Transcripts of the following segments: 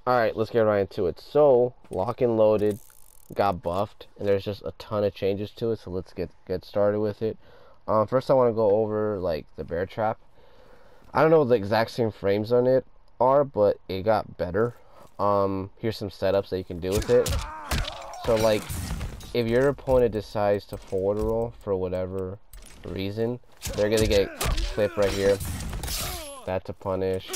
Alright, let's get right into it. So, Lock and Loaded got buffed, and there's just a ton of changes to it, so let's get started with it. First I want to go over, like, the bear trap. I don't know what the exact same frames on it are, but it got better. Here's some setups that you can do with it. So, like, if your opponent decides to forward roll for whatever reason, they're gonna get clipped right here. That's a punish.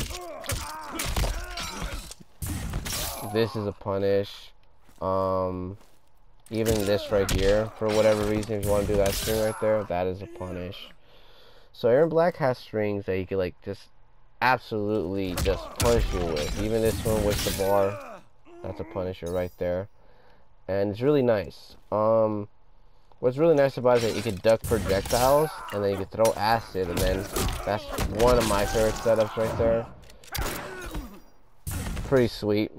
This is a punish. Even this right here, for whatever reason, if you want to do that string right there, that is a punish. So Erron Black has strings that he could, like, just absolutely just punish you with. Even this one with the bar, that's a punisher right there. And it's really nice. What's really nice about it is that you can duck projectiles, and then you can throw acid, and then that's one of my favorite setups right there. Pretty sweet.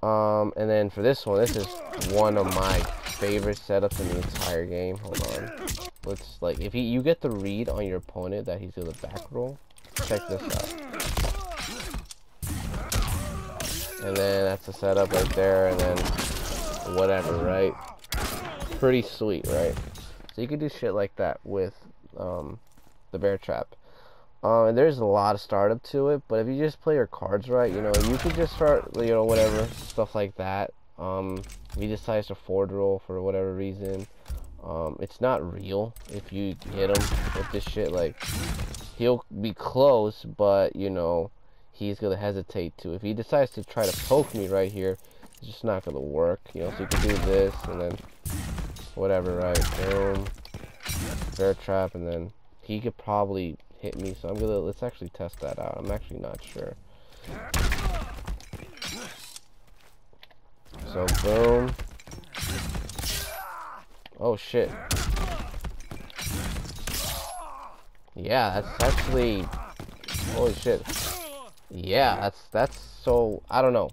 And then for this one, this is one of my favorite setups in the entire game. Hold on. Let's, like, if you get the read on your opponent that he's gonna back roll, check this out. And then that's the setup right there, and then whatever, right? Pretty sweet, right? So you can do shit like that with the bear trap. And there's a lot of startup to it, but if you just play your cards right, you know, you could just start, you know, whatever, stuff like that. If he decides to forward roll for whatever reason, it's not real if you hit him with this shit. Like, he'll be close, but, you know, he's gonna hesitate to. If he decides to try to poke me right here, it's just not gonna work, you know. So you can do this, and then whatever, right? Boom, bear trap, and then he could probably hit me, so let's actually test that out. I'm actually not sure. So boom. Oh shit. Yeah, that's actually, holy shit. Yeah, that's so, I don't know.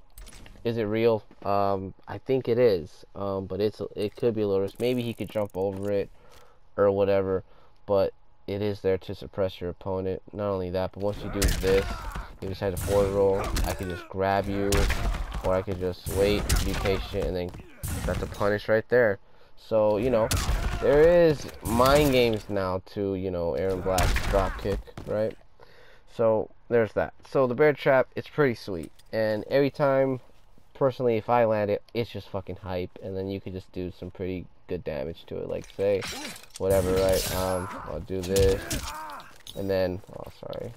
Is it real? I think it is. But it could be a little risk. Maybe he could jump over it or whatever, but it is there to suppress your opponent. Not only that, but once you do this, you decide to forward roll, I can just grab you, or I could just wait, be patient, and then that's a punish right there. So, you know, there is mind games now to, you know, Erron Black's drop kick, right? So there's that. So the bear trap, it's pretty sweet, and every time, personally, if I land it, it's just fucking hype, and then you could just do some pretty good damage to it. Like, say, whatever, right? I'll do this, and then, oh, sorry.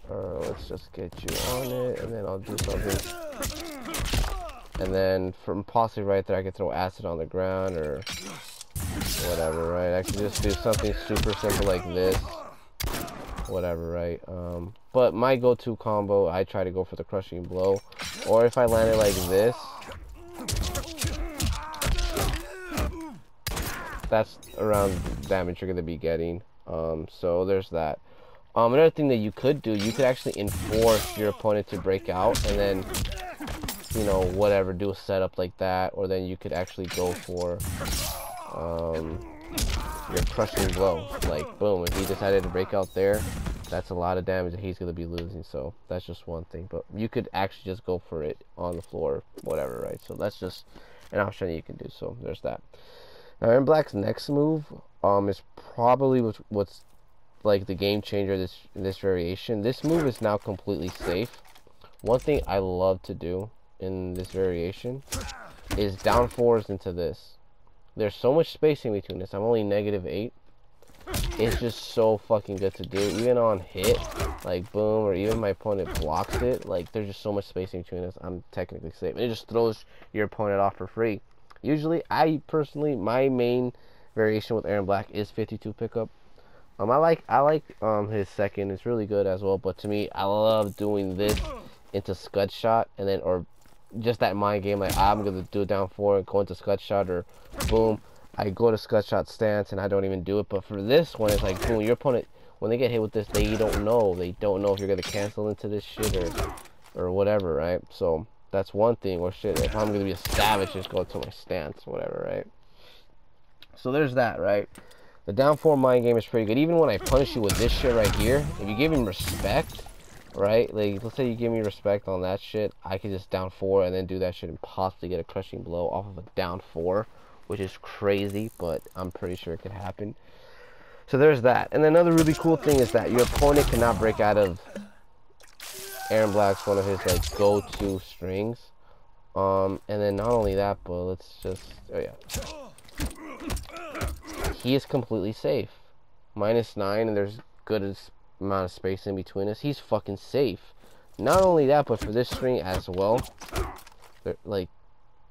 Let's just get you on it, and then I'll do something. And then from possibly right there, I could throw acid on the ground or whatever, right? I could just do something super simple like this, whatever, right? But my go-to combo, I try to go for the crushing blow, or if I land it like this, that's around the damage you're gonna be getting. So there's that. Another thing that you could do, you could actually enforce your opponent to break out, and then, you know, whatever, do a setup like that, or then you could actually go for your crushing blow. Like, boom, if he decided to break out there, that's a lot of damage that he's gonna be losing. So that's just one thing, but you could actually just go for it on the floor, whatever, right? So that's just an option you can do. So there's that. Now, Erron Black's next move is probably what's like the game changer in this variation. This move is now completely safe. One thing I love to do in this variation is down fours into this. There's so much spacing between this. I'm only -8. It's just so fucking good to do. Even on hit, like boom, or even my opponent blocks it, like there's just so much spacing between us. I'm technically safe. And it just throws your opponent off for free. Usually, I personally, my main variation with Erron Black is 52 pickup. I like his second. It's really good as well. But to me, I love doing this into scud shot, and then, or just that mind game, like I'm gonna do it down 4 and go into scud shot, or boom, I go to scud shot stance and I don't even do it. But for this one, it's like boom, your opponent, when they get hit with this, they don't know if you're gonna cancel into this shit or whatever, right? So that's one thing. Or shit, if I'm gonna be a savage, just go to my stance, whatever, right? So there's that, right? The down 4 mind game is pretty good. Even when I punish you with this shit right here, if you give him respect, right? Like, let's say you give me respect on that shit, I could just down 4 and then do that shit and possibly get a crushing blow off of a down 4, which is crazy, but I'm pretty sure it could happen. So there's that. And another really cool thing is that your opponent cannot break out of Erron Black's one of his like go-to strings. And then not only that, but let's just, oh yeah, he is completely safe. -9, and there's good amount of space in between us. He's fucking safe. Not only that, but for this string as well, like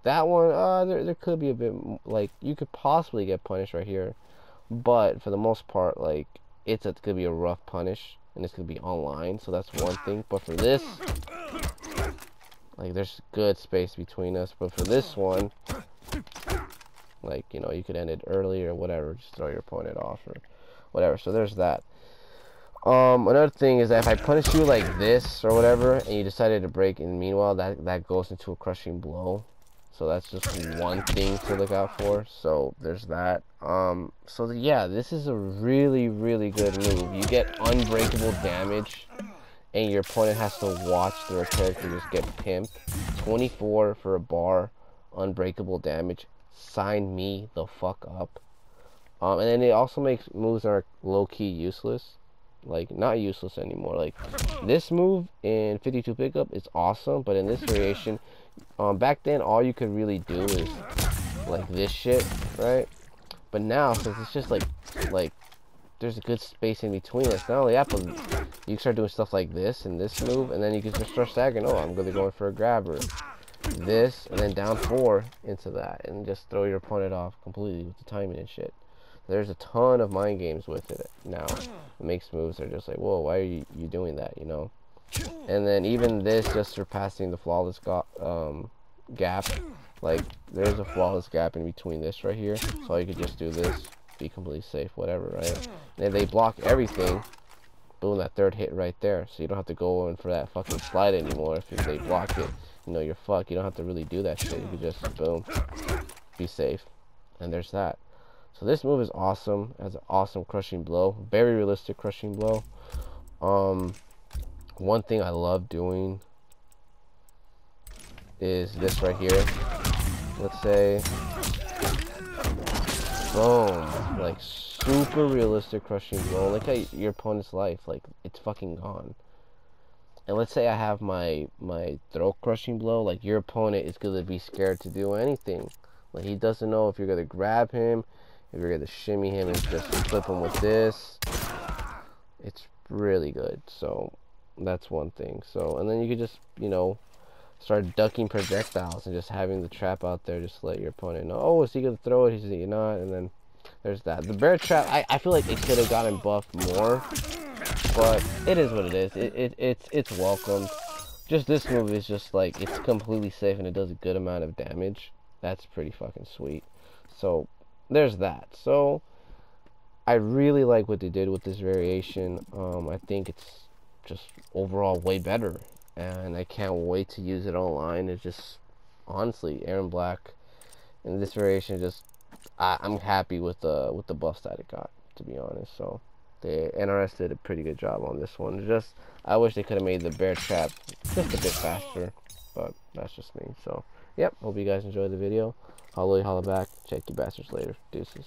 that one, there could be a bit, like, you could possibly get punished right here, but for the most part, like, it's gonna be a rough punish, and it's gonna be online, so that's one thing. But for this, like, there's good space between us. But for this one, like, you know, you could end it early or whatever, just throw your opponent off or whatever. So there's that. Another thing is that if I punish you like this or whatever, and you decided to break, and meanwhile that goes into a crushing blow. So that's just one thing to look out for. So there's that. So yeah, this is a really, really good move. You get unbreakable damage, and your opponent has to watch their character just get pimped. 24 for a bar, unbreakable damage. Sign me the fuck up. And then it also makes moves that are low-key useless. Like, not useless anymore. Like, this move in 52 pickup is awesome, but in this variation, back then all you could really do is like this shit, right? But now, since it's just like there's a good space in between us, not only that, but you can start doing stuff like this and this move, and then you can just start staggering. Oh, I'm gonna be going for a grabber, this, and then down 4 into that, and just throw your opponent off completely with the timing and shit. There's a ton of mind games with it now. It makes moves that are just like, whoa, why are you doing that, you know? And then even this, just surpassing the flawless gap. Like, there's a flawless gap in between this right here, so you could just do this, be completely safe, whatever, right? And if they block everything, boom, that third hit right there, so you don't have to go in for that fucking slide anymore. If they block it, you know, you're fucked. You don't have to really do that shit. You could just, boom, be safe. And there's that. So this move is awesome. It has an awesome crushing blow, very realistic crushing blow. One thing I love doing is this right here. Let's say, boom, like super realistic crushing blow. Look at your opponent's life, like it's fucking gone. And let's say I have my throat crushing blow, like your opponent is gonna be scared to do anything. Like, he doesn't know if you're gonna grab him, if you're gonna shimmy him and just flip him with this. It's really good. So that's one thing. So, and then you could just, you know, start ducking projectiles and just having the trap out there, just to let your opponent know, oh, is he gonna throw it, is he not? And then there's that. The bear trap, I feel like it could have gotten buffed more, but it is what it is. It's welcomed. Just this move is just like, it's completely safe and it does a good amount of damage. That's pretty fucking sweet. So there's that. So I really like what they did with this variation. I think it's just overall way better, and I can't wait to use it online. It's just, honestly, Erron Black and this variation, just I'm happy with the buffs that it got, to be honest. So the NRS did a pretty good job on this one. Just, I wish they could have made the bear trap just a bit faster, but that's just me. So yep, hope you guys enjoyed the video. Holla back. Check you bastards later. Deuces.